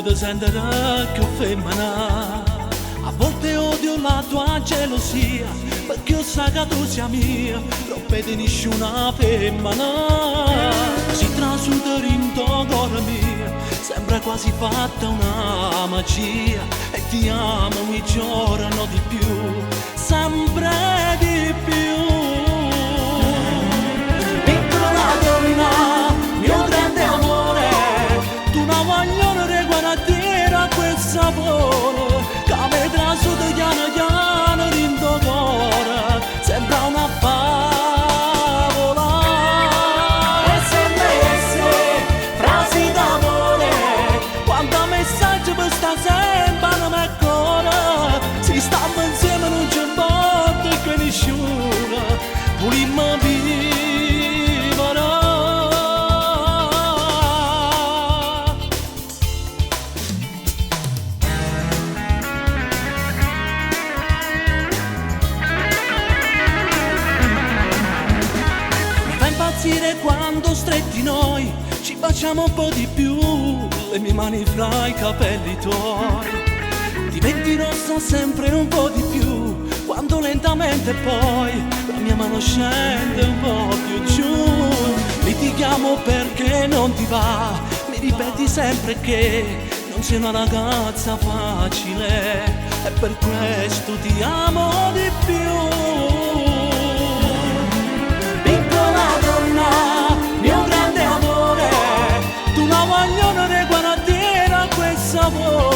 ti sentirà più femmina. A volte odio la tua gelosia, perché io so che tu sia mia, non vedi nessuna femmina. Si trasuda in tuo cuore mio, sembra quasi fatta una magia, e ti amo ogni giorno di più, sempre di più. Piccola donna, mio grande amore, tu non voglio reguardare a quel sapore, che mi trasuda piano piano in tuo cuore, sembra una favola. E se messe frasi d'amore, quanto messaggio per sta sempre non mi ancora, si stiamo insieme non c'è importa che nessuno volimmo vivere. Quando stretti noi ci baciamo un po' di più, le mie mani fra i capelli tuoi diventi rossa sempre un po' di più, quando lentamente poi la mia mano scende un po' più giù. Litighiamo perché non ti va, mi ripeti sempre che non sei una ragazza facile, e per questo ti amo di più. Mio grande amore, tu non voglio reguardare a quel sapore,